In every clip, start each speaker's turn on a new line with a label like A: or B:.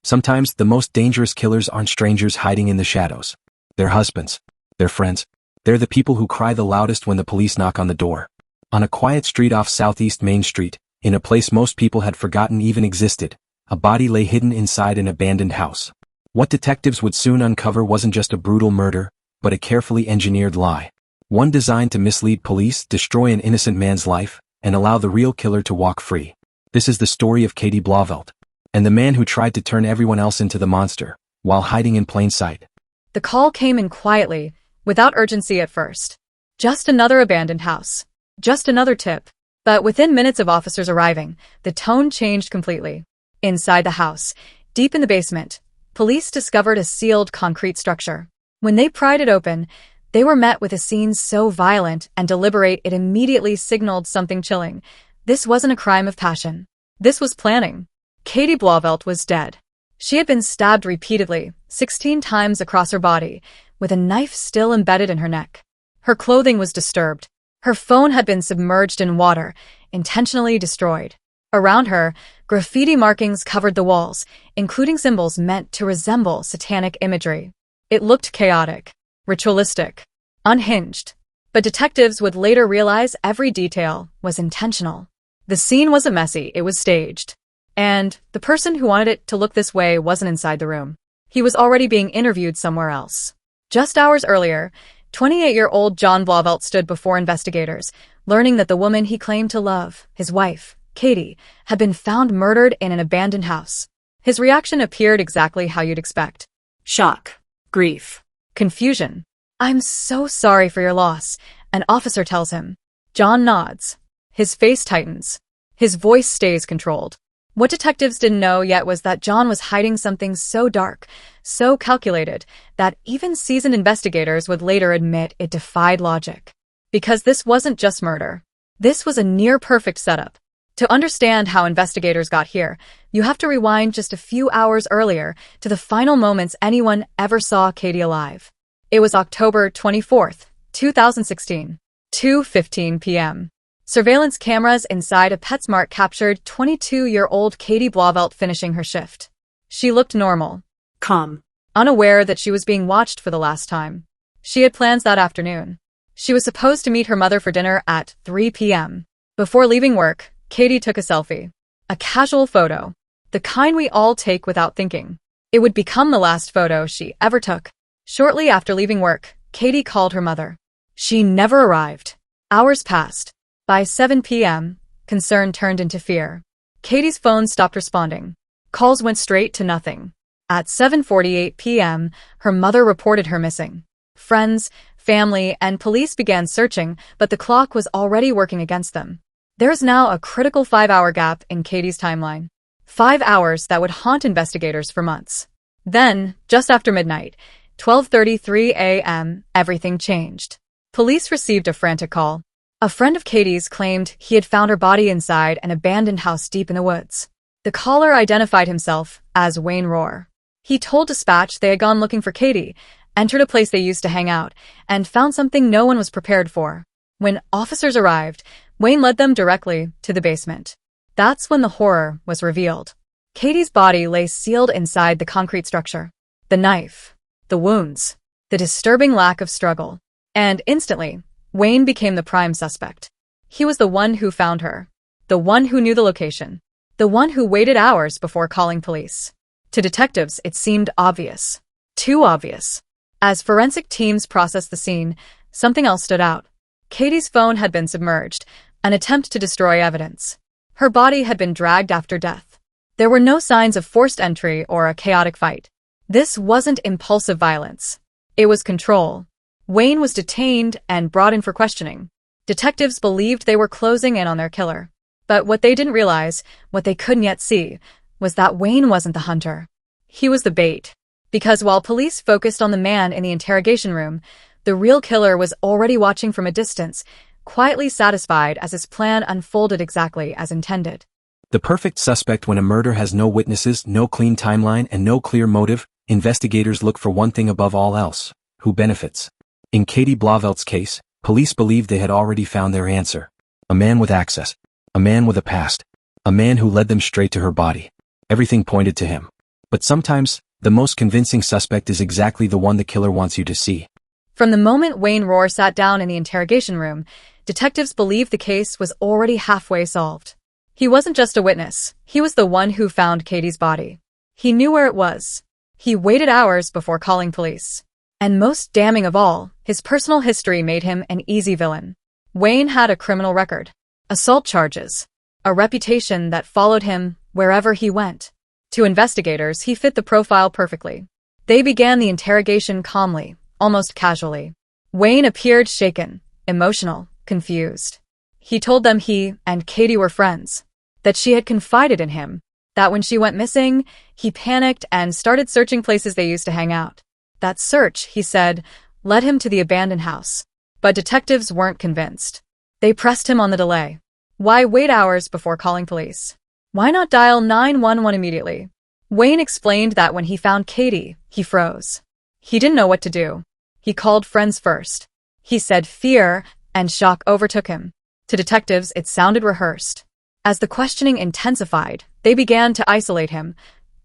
A: Sometimes the most dangerous killers aren't strangers hiding in the shadows. They're husbands. They're friends. They're the people who cry the loudest when the police knock on the door. On a quiet street off Southeast Main Street, in a place most people had forgotten even existed, a body lay hidden inside an abandoned house. What detectives would soon uncover wasn't just a brutal murder, but a carefully engineered lie. One designed to mislead police, destroy an innocent man's life, and allow the real killer to walk free. This is the story of Katie Blauvelt, and the man who tried to turn everyone else into the monster, while hiding in plain sight.
B: The call came in quietly, without urgency at first. Just another abandoned house. Just another tip. But within minutes of officers arriving, the tone changed completely. Inside the house, deep in the basement, police discovered a sealed concrete structure. When they pried it open, they were met with a scene so violent and deliberate it immediately signaled something chilling. This wasn't a crime of passion. This was planning. Katie Blauvelt was dead. She had been stabbed repeatedly, 16 times across her body, with a knife still embedded in her neck. Her clothing was disturbed. Her phone had been submerged in water, intentionally destroyed. Around her, graffiti markings covered the walls, including symbols meant to resemble satanic imagery. It looked chaotic, ritualistic, unhinged. But detectives would later realize every detail was intentional. The scene wasn't messy, it was staged. And the person who wanted it to look this way wasn't inside the room. He was already being interviewed somewhere else. Just hours earlier, 28-year-old John Blauvelt stood before investigators, learning that the woman he claimed to love, his wife, Katie, had been found murdered in an abandoned house. His reaction appeared exactly how you'd expect. Shock, grief, confusion. "I'm so sorry for your loss," an officer tells him. John nods. His face tightens. His voice stays controlled. What detectives didn't know yet was that John was hiding something so dark, so calculated, that even seasoned investigators would later admit it defied logic. Because this wasn't just murder. This was a near-perfect setup. To understand how investigators got here, you have to rewind just a few hours earlier to the final moments anyone ever saw Katie alive. It was October 24th, 2016, 2:15 p.m. Surveillance cameras inside a PetSmart captured 22-year-old Katie Blauvelt finishing her shift. She looked normal, calm, unaware that she was being watched for the last time. She had plans that afternoon. She was supposed to meet her mother for dinner at 3 p.m. Before leaving work, Katie took a selfie. A casual photo. The kind we all take without thinking. It would become the last photo she ever took. Shortly after leaving work, Katie called her mother. She never arrived. Hours passed. By 7 p.m., concern turned into fear. Katie's phone stopped responding. Calls went straight to nothing. At 7:48 p.m., her mother reported her missing. Friends, family, and police began searching, but the clock was already working against them. There's now a critical 5-hour gap in Katie's timeline. 5 hours that would haunt investigators for months. Then, just after midnight, 12:33 a.m., everything changed. Police received a frantic call. A friend of Katie's claimed he had found her body inside an abandoned house deep in the woods. The caller identified himself as Wayne Rohr. He told dispatch they had gone looking for Katie, entered a place they used to hang out, and found something no one was prepared for. When officers arrived, Wayne led them directly to the basement. That's when the horror was revealed. Katie's body lay sealed inside the concrete structure. The knife, the wounds, the disturbing lack of struggle. And instantly, Wayne became the prime suspect. He was the one who found her. The one who knew the location. The one who waited hours before calling police. To detectives, it seemed obvious. Too obvious. As forensic teams processed the scene, something else stood out. Katie's phone had been submerged, an attempt to destroy evidence. Her body had been dragged after death. There were no signs of forced entry or a chaotic fight. This wasn't impulsive violence. It was control. Wayne was detained and brought in for questioning. Detectives believed they were closing in on their killer. But what they didn't realize, what they couldn't yet see, was that Wayne wasn't the hunter. He was the bait. Because while police focused on the man in the interrogation room, the real killer was already watching from a distance, quietly satisfied as his plan unfolded exactly as intended.
A: The perfect suspect. When a murder has no witnesses, no clean timeline, and no clear motive, investigators look for one thing above all else: who benefits. In Katie Blauvelt's case, police believed they had already found their answer. A man with access. A man with a past. A man who led them straight to her body. Everything pointed to him. But sometimes, the most convincing suspect is exactly the one the killer wants you to see.
B: From the moment Wayne Rohr sat down in the interrogation room, detectives believed the case was already halfway solved. He wasn't just a witness, he was the one who found Katie's body. He knew where it was. He waited hours before calling police. And most damning of all, his personal history made him an easy villain. Wayne had a criminal record, assault charges, a reputation that followed him wherever he went. To investigators, he fit the profile perfectly. They began the interrogation calmly, almost casually. Wayne appeared shaken, emotional, confused. He told them he and Katie were friends, that she had confided in him, that when she went missing, he panicked and started searching places they used to hang out. That search, he said, led him to the abandoned house. But detectives weren't convinced. They pressed him on the delay. Why wait hours before calling police? Why not dial 911 immediately? Wayne explained that when he found Katie, he froze. He didn't know what to do. He called friends first. He said fear and shock overtook him. To detectives, it sounded rehearsed. As the questioning intensified, they began to isolate him.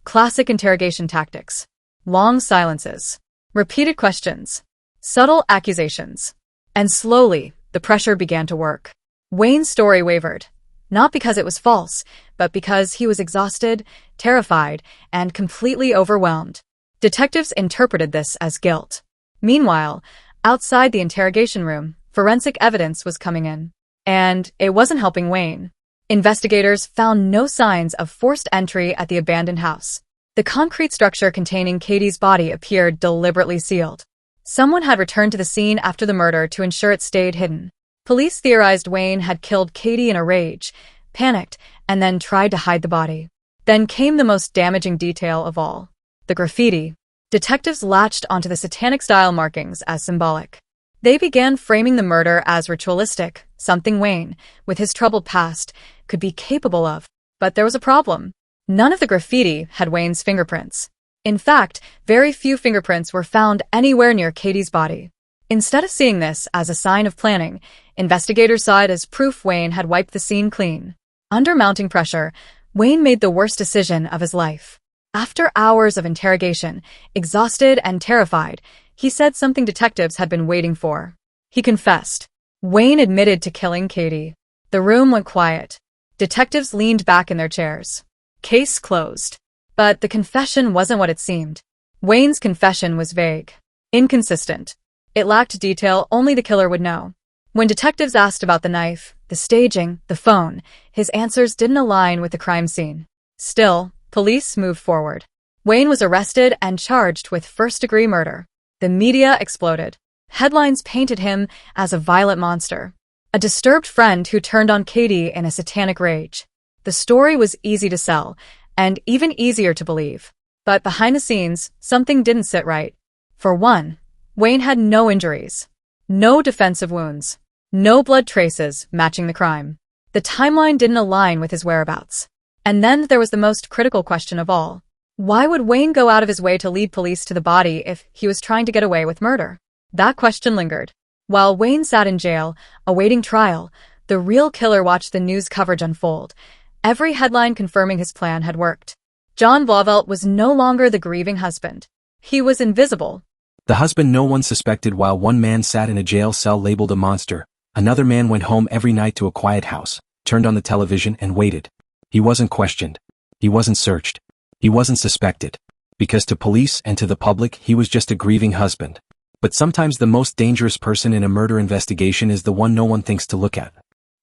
B: Classic interrogation tactics. Long silences. Repeated questions. Subtle accusations. And slowly, the pressure began to work. Wayne's story wavered. Not because it was false, but because he was exhausted, terrified, and completely overwhelmed. Detectives interpreted this as guilt. Meanwhile, outside the interrogation room, forensic evidence was coming in. And it wasn't helping Wayne. Investigators found no signs of forced entry at the abandoned house. The concrete structure containing Katie's body appeared deliberately sealed. Someone had returned to the scene after the murder to ensure it stayed hidden. Police theorized Wayne had killed Katie in a rage, panicked, and then tried to hide the body. Then came the most damaging detail of all. The graffiti. Detectives latched onto the satanic-style markings as symbolic. They began framing the murder as ritualistic, something Wayne, with his troubled past, could be capable of. But there was a problem. None of the graffiti had Wayne's fingerprints. In fact, very few fingerprints were found anywhere near Katie's body. Instead of seeing this as a sign of planning, investigators saw it as proof Wayne had wiped the scene clean. Under mounting pressure, Wayne made the worst decision of his life. After hours of interrogation, exhausted and terrified, he said something detectives had been waiting for. He confessed. Wayne admitted to killing Katie. The room went quiet. Detectives leaned back in their chairs. Case closed. But the confession wasn't what it seemed. Wayne's confession was vague, inconsistent. It lacked detail only the killer would know. When detectives asked about the knife, the staging, the phone, his answers didn't align with the crime scene. Still, police moved forward. Wayne was arrested and charged with first-degree murder. The media exploded. Headlines painted him as a violent monster, a disturbed friend who turned on Katie in a satanic rage. The story was easy to sell, and even easier to believe. But behind the scenes, something didn't sit right. For one, Wayne had no injuries, no defensive wounds, no blood traces matching the crime. The timeline didn't align with his whereabouts. And then there was the most critical question of all. Why would Wayne go out of his way to lead police to the body if he was trying to get away with murder? That question lingered. While Wayne sat in jail, awaiting trial, the real killer watched the news coverage unfold. Every headline confirming his plan had worked. Katie Blauvelt was no longer the grieving husband. He was invisible.
A: The husband no one suspected. While one man sat in a jail cell labeled a monster, another man went home every night to a quiet house, turned on the television and waited. He wasn't questioned. He wasn't searched. He wasn't suspected. Because to police and to the public, he was just a grieving husband. But sometimes the most dangerous person in a murder investigation is the one no one thinks to look at.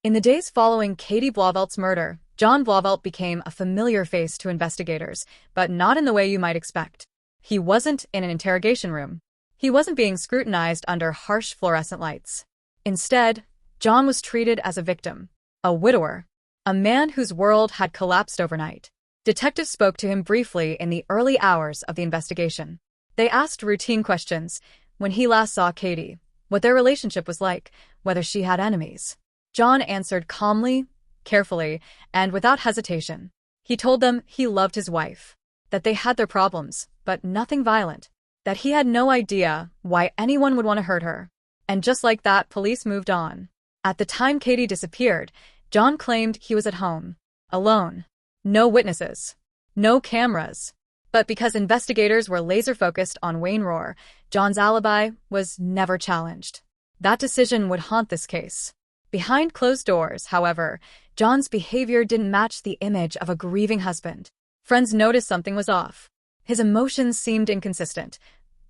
B: In the days following Katie Blauvelt's murder, Katie Blauvelt became a familiar face to investigators, but not in the way you might expect. He wasn't in an interrogation room. He wasn't being scrutinized under harsh fluorescent lights. Instead, John was treated as a victim, a widower, a man whose world had collapsed overnight. Detectives spoke to him briefly in the early hours of the investigation. They asked routine questions: when he last saw Katie, what their relationship was like, whether she had enemies. John answered calmly, carefully, and without hesitation. He told them he loved his wife, that they had their problems, but nothing violent, that he had no idea why anyone would want to hurt her. And just like that, police moved on. At the time Katie disappeared, John claimed he was at home, alone. No witnesses. No cameras. But because investigators were laser-focused on Wayne Rohr, John's alibi was never challenged. That decision would haunt this case. Behind closed doors, however, John's behavior didn't match the image of a grieving husband. Friends noticed something was off. His emotions seemed inconsistent.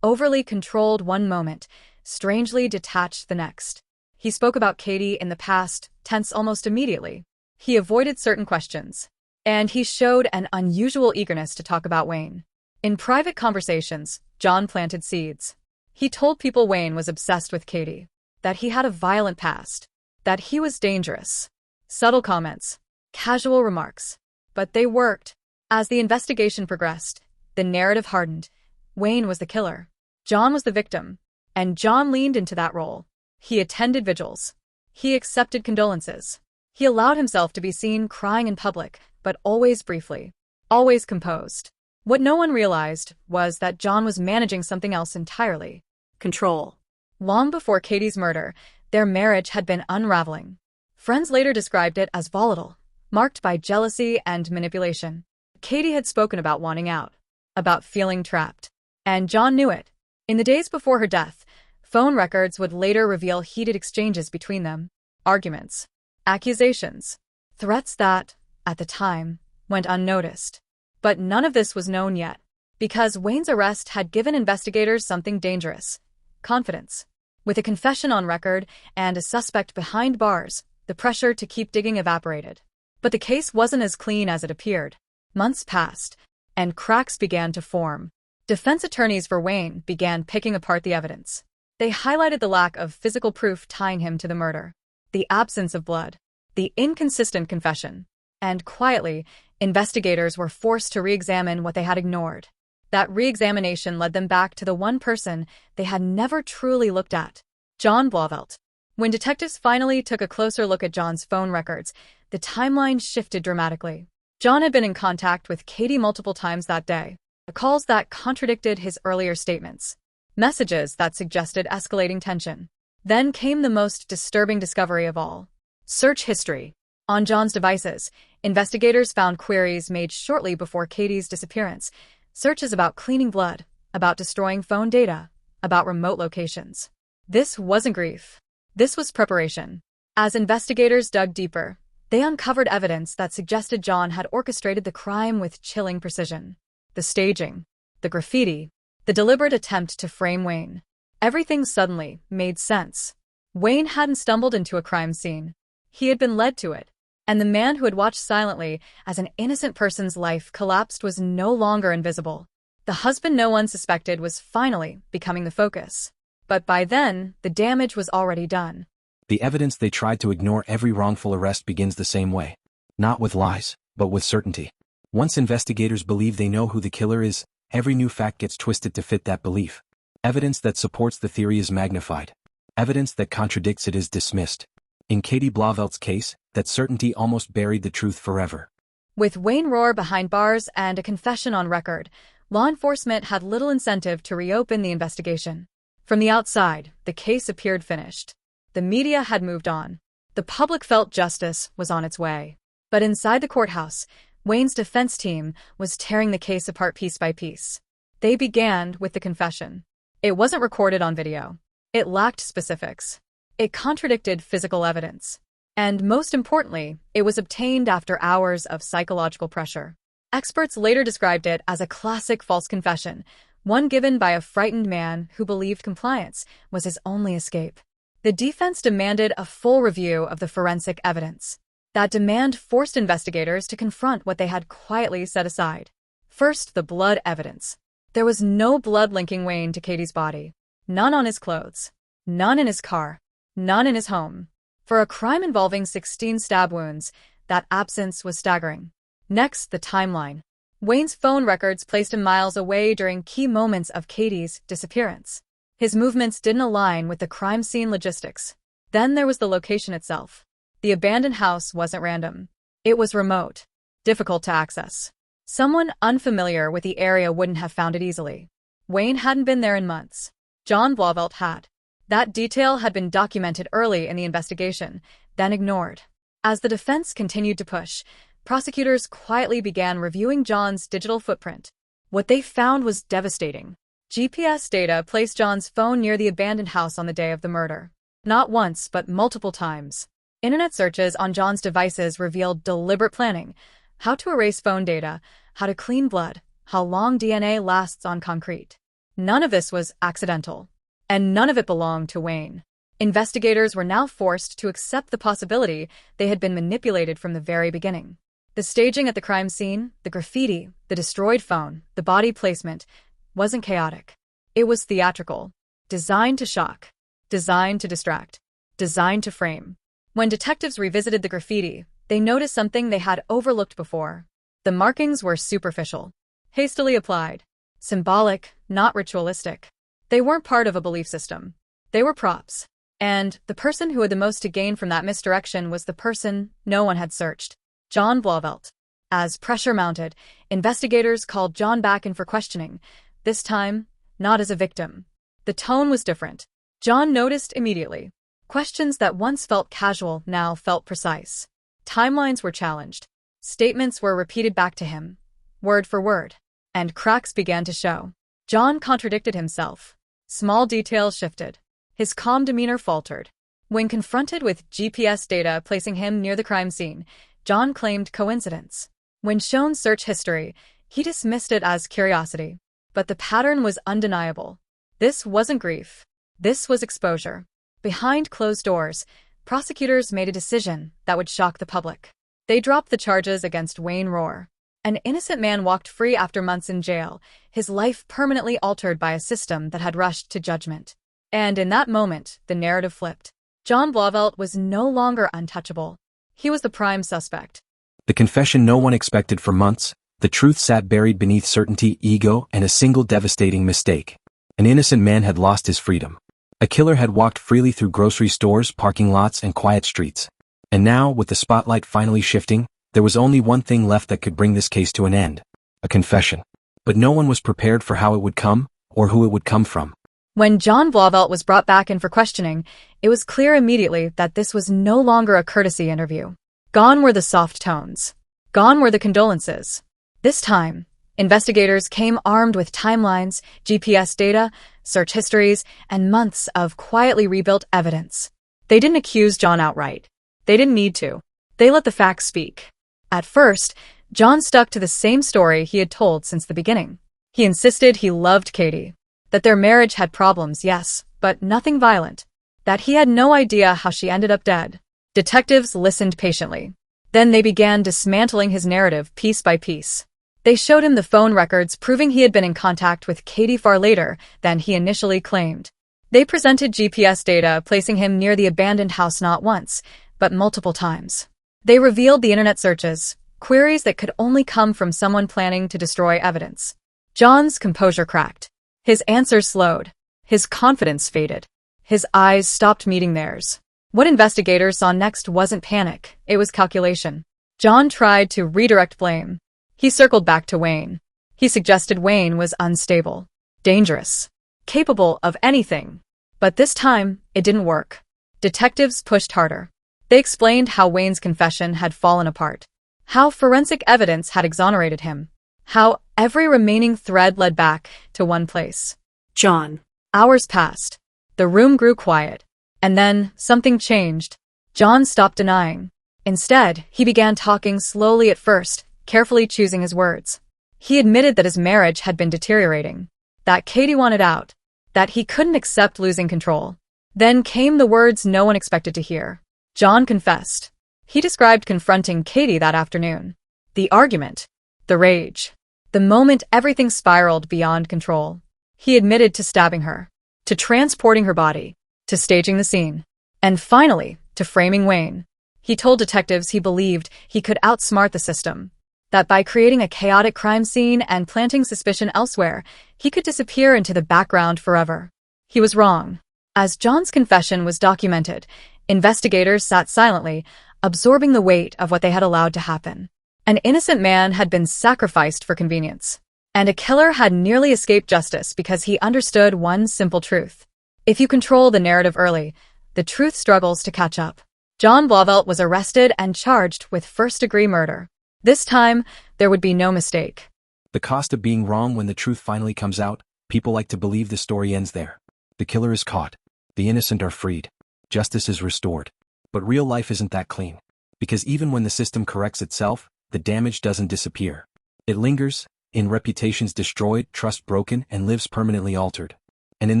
B: Overly controlled one moment, strangely detached the next. He spoke about Katie in the past tense almost immediately. He avoided certain questions. And he showed an unusual eagerness to talk about Wayne. In private conversations, John planted seeds. He told people Wayne was obsessed with Katie, that he had a violent past, that he was dangerous. Subtle comments, casual remarks. But they worked. As the investigation progressed, the narrative hardened. Wayne was the killer. John was the victim. And John leaned into that role. He attended vigils. He accepted condolences. He allowed himself to be seen crying in public, but always briefly. Always composed. What no one realized was that John was managing something else entirely. Control. Long before Katie's murder, their marriage had been unraveling. Friends later described it as volatile, marked by jealousy and manipulation. Katie had spoken about wanting out, about feeling trapped. And John knew it. In the days before her death, phone records would later reveal heated exchanges between them. Arguments. Accusations. Threats that, at the time, went unnoticed. But none of this was known yet, because Wayne's arrest had given investigators something dangerous: confidence. With a confession on record and a suspect behind bars, the pressure to keep digging evaporated. But the case wasn't as clean as it appeared. Months passed, and cracks began to form. Defense attorneys for Wayne began picking apart the evidence. They highlighted the lack of physical proof tying him to the murder, the absence of blood, the inconsistent confession. And quietly, investigators were forced to re-examine what they had ignored. That re-examination led them back to the one person they had never truly looked at: John Blauvelt. When detectives finally took a closer look at John's phone records, the timeline shifted dramatically. John had been in contact with Katie multiple times that day, calls that contradicted his earlier statements, messages that suggested escalating tension. Then came the most disturbing discovery of all: search history. On John's devices, investigators found queries made shortly before Katie's disappearance, searches about cleaning blood, about destroying phone data, about remote locations. This wasn't grief. This was preparation. As investigators dug deeper, they uncovered evidence that suggested John had orchestrated the crime with chilling precision. The staging, the graffiti, the deliberate attempt to frame Wayne. Everything suddenly made sense. Wayne hadn't stumbled into a crime scene. He had been led to it. And the man who had watched silently as an innocent person's life collapsed was no longer invisible. The husband no one suspected was finally becoming the focus. But by then, the damage was already done.
A: The evidence they tried to ignore. Every wrongful arrest begins the same way. Not with lies, but with certainty. Once investigators believe they know who the killer is, every new fact gets twisted to fit that belief. Evidence that supports the theory is magnified. Evidence that contradicts it is dismissed. In Katie Blauvelt's case, that certainty almost buried the truth forever.
B: With Wayne Rohr behind bars and a confession on record, law enforcement had little incentive to reopen the investigation. From the outside, the case appeared finished. The media had moved on. The public felt justice was on its way. But inside the courthouse, Wayne's defense team was tearing the case apart piece by piece. They began with the confession. It wasn't recorded on video. It lacked specifics. It contradicted physical evidence. And most importantly, it was obtained after hours of psychological pressure. Experts later described it as a classic false confession, one given by a frightened man who believed compliance was his only escape. The defense demanded a full review of the forensic evidence. That demand forced investigators to confront what they had quietly set aside. First, the blood evidence. There was no blood linking Wayne to Katie's body. None on his clothes. None in his car. None in his home. For a crime involving 16 stab wounds, that absence was staggering. Next, the timeline. Wayne's phone records placed him miles away during key moments of Katie's disappearance. His movements didn't align with the crime scene logistics. Then there was the location itself. The abandoned house wasn't random. It was remote, difficult to access. Someone unfamiliar with the area wouldn't have found it easily. Wayne hadn't been there in months. John Blauvelt had. That detail had been documented early in the investigation, then ignored. As the defense continued to push, prosecutors quietly began reviewing John's digital footprint. What they found was devastating. GPS data placed John's phone near the abandoned house on the day of the murder. Not once, but multiple times. Internet searches on John's devices revealed deliberate planning: how to erase phone data, how to clean blood, how long DNA lasts on concrete. None of this was accidental. And none of it belonged to Wayne. Investigators were now forced to accept the possibility they had been manipulated from the very beginning. The staging at the crime scene, the graffiti, the destroyed phone, the body placement, wasn't chaotic. It was theatrical. Designed to shock. Designed to distract. Designed to frame. When detectives revisited the graffiti, they noticed something they had overlooked before. The markings were superficial. Hastily applied. Symbolic, not ritualistic. They weren't part of a belief system. They were props. And the person who had the most to gain from that misdirection was the person no one had searched: John Blauvelt. As pressure mounted, investigators called John back in for questioning, this time, not as a victim. The tone was different. John noticed immediately. Questions that once felt casual now felt precise. Timelines were challenged. Statements were repeated back to him, word for word. And cracks began to show. John contradicted himself. Small details shifted. His calm demeanor faltered. When confronted with GPS data placing him near the crime scene, John claimed coincidence. When shown search history, he dismissed it as curiosity. But the pattern was undeniable. This wasn't grief. This was exposure. Behind closed doors, prosecutors made a decision that would shock the public. They dropped the charges against Wayne Rohr. An innocent man walked free after months in jail, his life permanently altered by a system that had rushed to judgment. And in that moment, the narrative flipped. John Blauvelt was no longer untouchable. He was the prime suspect.
A: The confession no one expected for months, the truth sat buried beneath certainty, ego, and a single devastating mistake. An innocent man had lost his freedom. A killer had walked freely through grocery stores, parking lots, and quiet streets. And now, with the spotlight finally shifting, there was only one thing left that could bring this case to an end: a confession. But no one was prepared for how it would come, or who it would come from.
B: When John Blauvelt was brought back in for questioning, it was clear immediately that this was no longer a courtesy interview. Gone were the soft tones. Gone were the condolences. This time, investigators came armed with timelines, GPS data, search histories, and months of quietly rebuilt evidence. They didn't accuse John outright. They didn't need to. They let the facts speak. At first, John stuck to the same story he had told since the beginning. He insisted he loved Katie. That their marriage had problems, yes, but nothing violent. That he had no idea how she ended up dead. Detectives listened patiently. Then they began dismantling his narrative piece by piece. They showed him the phone records proving he had been in contact with Katie far later than he initially claimed. They presented GPS data placing him near the abandoned house not once, but multiple times. They revealed the internet searches, queries that could only come from someone planning to destroy evidence. John's composure cracked. His answers slowed. His confidence faded. His eyes stopped meeting theirs. What investigators saw next wasn't panic, it was calculation. John tried to redirect blame. He circled back to Wayne. He suggested Wayne was unstable, dangerous, capable of anything. But this time, it didn't work. Detectives pushed harder. They explained how Wayne's confession had fallen apart. How forensic evidence had exonerated him. How every remaining thread led back to one place: John. Hours passed. The room grew quiet. And then, something changed. John stopped denying. Instead, he began talking slowly at first, carefully choosing his words. He admitted that his marriage had been deteriorating. That Katie wanted out. That he couldn't accept losing control. Then came the words no one expected to hear. John confessed. He described confronting Katie that afternoon. The argument. The rage. The moment everything spiraled beyond control. He admitted to stabbing her. To transporting her body. To staging the scene. And finally, to framing Wayne. He told detectives he believed he could outsmart the system. That by creating a chaotic crime scene and planting suspicion elsewhere, he could disappear into the background forever. He was wrong. As John's confession was documented, investigators sat silently, absorbing the weight of what they had allowed to happen. An innocent man had been sacrificed for convenience. And a killer had nearly escaped justice because he understood one simple truth. If you control the narrative early, the truth struggles to catch up. John Blauvelt was arrested and charged with first-degree murder. This time, there would be no mistake.
A: The cost of being wrong. When the truth finally comes out, people like to believe the story ends there. The killer is caught. The innocent are freed. Justice is restored. But real life isn't that clean. Because even when the system corrects itself, the damage doesn't disappear. It lingers, in reputations destroyed, trust broken, and lives permanently altered. And in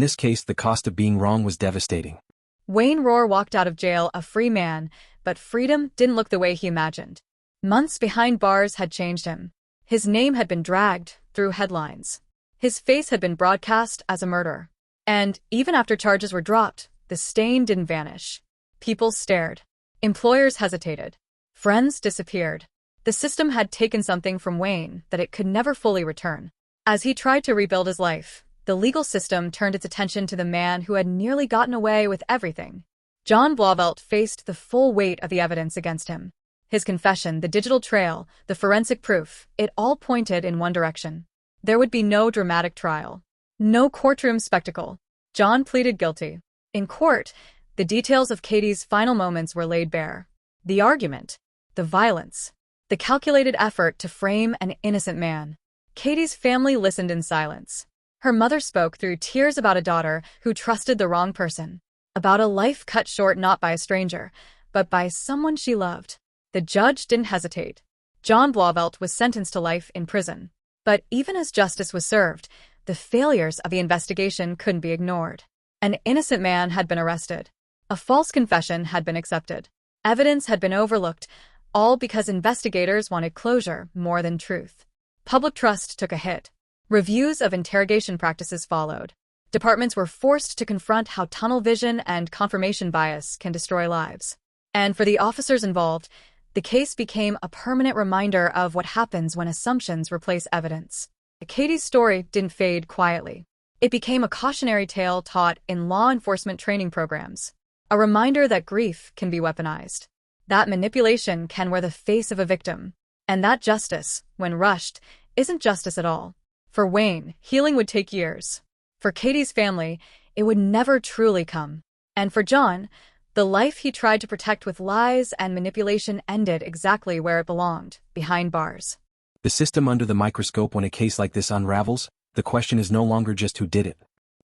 A: this case, the cost of being wrong was devastating.
B: Wayne Rohr walked out of jail a free man, but freedom didn't look the way he imagined. Months behind bars had changed him. His name had been dragged through headlines. His face had been broadcast as a murderer. And even after charges were dropped, the stain didn't vanish. People stared. Employers hesitated. Friends disappeared. The system had taken something from Wayne that it could never fully return. As he tried to rebuild his life, the legal system turned its attention to the man who had nearly gotten away with everything. Katie Blauvelt faced the full weight of the evidence against him. His confession, the digital trail, the forensic proof, it all pointed in one direction. There would be no dramatic trial. No courtroom spectacle. John pleaded guilty. In court, the details of Katie's final moments were laid bare. The argument, the violence, the calculated effort to frame an innocent man. Katie's family listened in silence. Her mother spoke through tears about a daughter who trusted the wrong person, about a life cut short not by a stranger, but by someone she loved. The judge didn't hesitate. Katie Blauvelt was sentenced to life in prison. But even as justice was served, the failures of the investigation couldn't be ignored. An innocent man had been arrested. A false confession had been accepted. Evidence had been overlooked, all because investigators wanted closure more than truth. Public trust took a hit. Reviews of interrogation practices followed. Departments were forced to confront how tunnel vision and confirmation bias can destroy lives. And for the officers involved, the case became a permanent reminder of what happens when assumptions replace evidence. Katie's story didn't fade quietly. It became a cautionary tale taught in law enforcement training programs. A reminder that grief can be weaponized. That manipulation can wear the face of a victim. And that justice, when rushed, isn't justice at all. For Wayne, healing would take years. For Katie's family, it would never truly come. And for John, the life he tried to protect with lies and manipulation ended exactly where it belonged, behind bars.
A: The system under the microscope. When a case like this unravels, the question is no longer just who did it.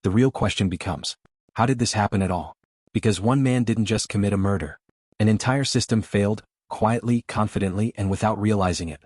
A: The real question becomes, how did this happen at all? Because one man didn't just commit a murder. An entire system failed, quietly, confidently, and without realizing it.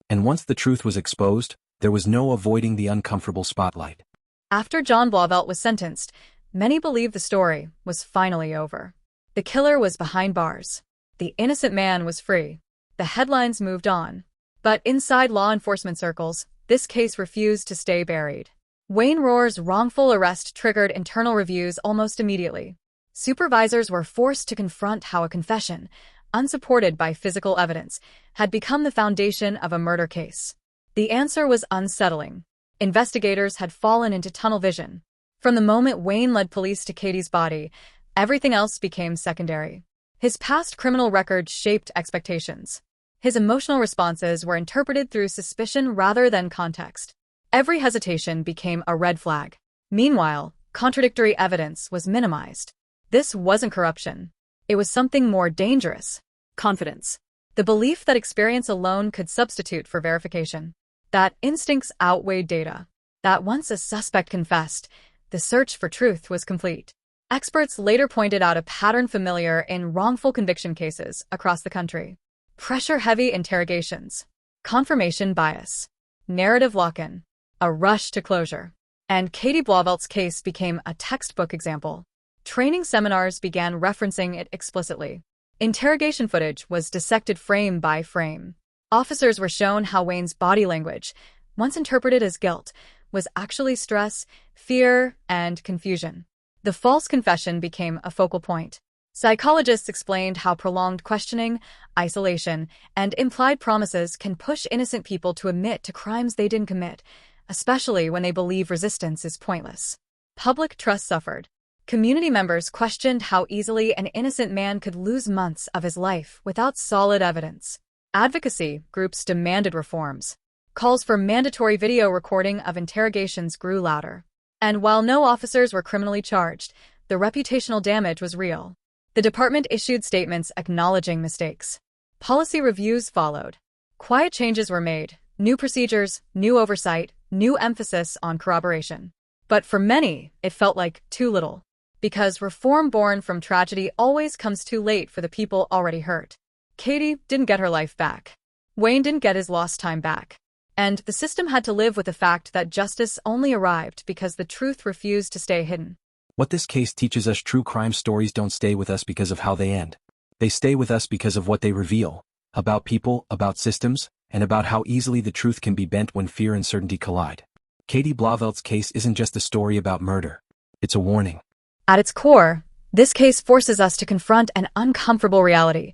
A: And once the truth was exposed, there was no avoiding the uncomfortable spotlight.
B: After Katie Blauvelt was sentenced, many believed the story was finally over. The killer was behind bars. The innocent man was free. The headlines moved on. But inside law enforcement circles, this case refused to stay buried. Wayne Rohr's wrongful arrest triggered internal reviews almost immediately. Supervisors were forced to confront how a confession, unsupported by physical evidence, had become the foundation of a murder case. The answer was unsettling. Investigators had fallen into tunnel vision. From the moment Wayne led police to Katie's body, everything else became secondary. His past criminal record shaped expectations. His emotional responses were interpreted through suspicion rather than context. Every hesitation became a red flag. Meanwhile, contradictory evidence was minimized. This wasn't corruption. It was something more dangerous. Confidence. The belief that experience alone could substitute for verification. That instincts outweighed data. That once a suspect confessed, the search for truth was complete. Experts later pointed out a pattern familiar in wrongful conviction cases across the country. Pressure-heavy interrogations, confirmation bias, narrative lock-in, a rush to closure. And Katie Blauvelt's case became a textbook example. Training seminars began referencing it explicitly. Interrogation footage was dissected frame by frame. Officers were shown how Wayne's body language, once interpreted as guilt, was actually stress, fear, and confusion. The false confession became a focal point. Psychologists explained how prolonged questioning, isolation, and implied promises can push innocent people to admit to crimes they didn't commit, especially when they believe resistance is pointless. Public trust suffered. Community members questioned how easily an innocent man could lose months of his life without solid evidence. Advocacy groups demanded reforms. Calls for mandatory video recording of interrogations grew louder. And while no officers were criminally charged, the reputational damage was real. The department issued statements acknowledging mistakes. Policy reviews followed. Quiet changes were made, New procedures, new oversight, new emphasis on corroboration. But for many, it felt like too little. Because reform born from tragedy always comes too late for the people already hurt. Katie didn't get her life back. Wayne didn't get his lost time back. And the system had to live with the fact that justice only arrived because the truth refused to stay hidden.
A: What this case teaches us: true crime stories don't stay with us because of how they end. They stay with us because of what they reveal, about people, about systems, and about how easily the truth can be bent when fear and certainty collide. Katie Blauvelt's case isn't just a story about murder. It's a warning.
B: At its core, this case forces us to confront an uncomfortable reality.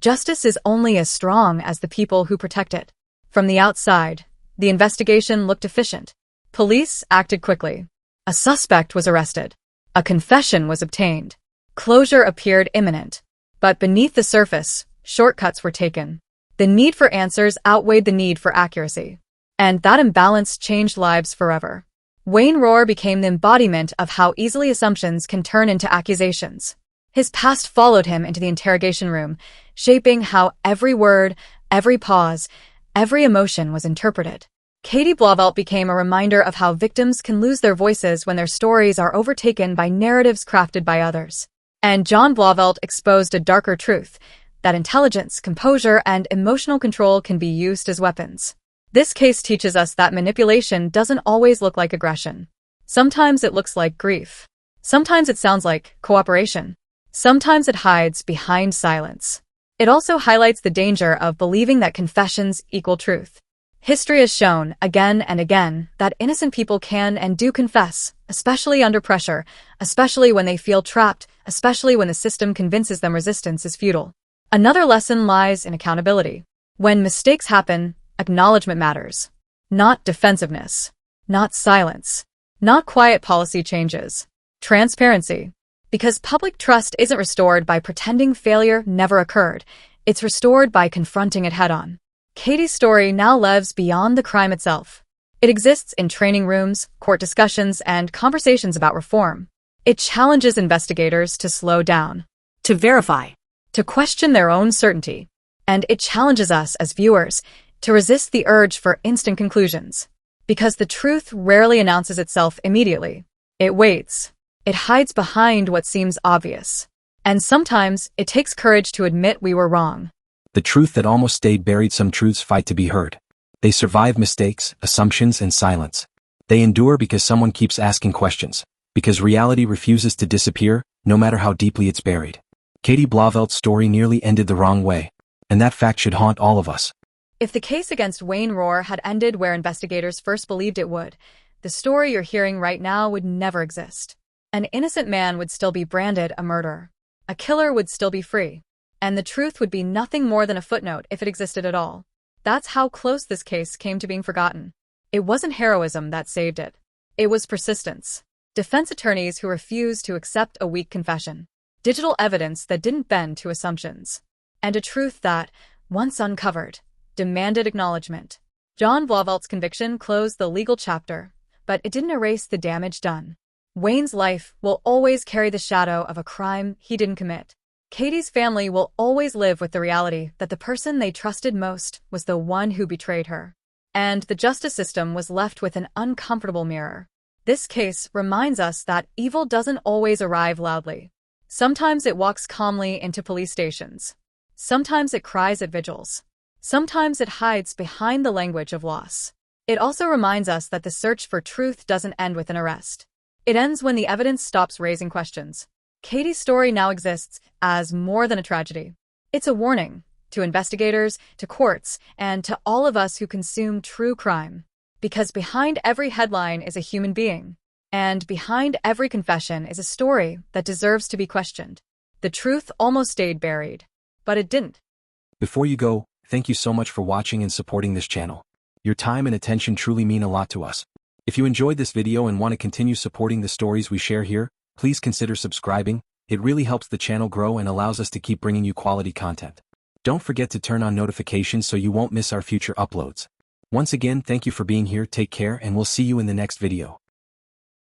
B: Justice is only as strong as the people who protect it. From the outside, the investigation looked efficient. Police acted quickly. A suspect was arrested. A confession was obtained. Closure appeared imminent. But beneath the surface, shortcuts were taken. The need for answers outweighed the need for accuracy. And that imbalance changed lives forever. Wayne Rohr became the embodiment of how easily assumptions can turn into accusations. His past followed him into the interrogation room, shaping how every word, every pause, every emotion was interpreted. Katie Blauvelt became a reminder of how victims can lose their voices when their stories are overtaken by narratives crafted by others. And John Blauvelt exposed a darker truth, that intelligence, composure, and emotional control can be used as weapons. This case teaches us that manipulation doesn't always look like aggression. Sometimes it looks like grief. Sometimes it sounds like cooperation. Sometimes it hides behind silence. It also highlights the danger of believing that confessions equal truth. History has shown, again and again, that innocent people can and do confess, especially under pressure, especially when they feel trapped, especially when the system convinces them resistance is futile. Another lesson lies in accountability. When mistakes happen, acknowledgement matters. Not defensiveness. Not silence. Not quiet policy changes. Transparency. Because public trust isn't restored by pretending failure never occurred. It's restored by confronting it head-on. Katie's story now lives beyond the crime itself. It exists in training rooms, court discussions, and conversations about reform. It challenges investigators to slow down, to verify, to question their own certainty. And it challenges us as viewers to resist the urge for instant conclusions. Because the truth rarely announces itself immediately. It waits. It hides behind what seems obvious. And sometimes it takes courage to admit we were wrong.
A: The truth that almost stayed buried. Some truths fight to be heard. They survive mistakes, assumptions, and silence. They endure because someone keeps asking questions. Because reality refuses to disappear, no matter how deeply it's buried. Katie Blauvelt's story nearly ended the wrong way. And that fact should haunt all of us.
B: If the case against Wayne Rohr had ended where investigators first believed it would, the story you're hearing right now would never exist. An innocent man would still be branded a murderer. A killer would still be free. And the truth would be nothing more than a footnote if it existed at all. That's how close this case came to being forgotten. It wasn't heroism that saved it. It was persistence. Defense attorneys who refused to accept a weak confession. Digital evidence that didn't bend to assumptions. And a truth that, once uncovered, demanded acknowledgement. John Blauvelt's conviction closed the legal chapter, but it didn't erase the damage done. Wayne's life will always carry the shadow of a crime he didn't commit. Katie's family will always live with the reality that the person they trusted most was the one who betrayed her. And the justice system was left with an uncomfortable mirror. This case reminds us that evil doesn't always arrive loudly. Sometimes it walks calmly into police stations. Sometimes it cries at vigils. Sometimes it hides behind the language of loss. It also reminds us that the search for truth doesn't end with an arrest. It ends when the evidence stops raising questions. Katie's story now exists as more than a tragedy. It's a warning to investigators, to courts, and to all of us who consume true crime. Because behind every headline is a human being. And behind every confession is a story that deserves to be questioned. The truth almost stayed buried. But it didn't.
A: Before you go, thank you so much for watching and supporting this channel. Your time and attention truly mean a lot to us. If you enjoyed this video and want to continue supporting the stories we share here, please consider subscribing. It really helps the channel grow and allows us to keep bringing you quality content. Don't forget to turn on notifications so you won't miss our future uploads. Once again, thank you for being here, take care, and we'll see you in the next video.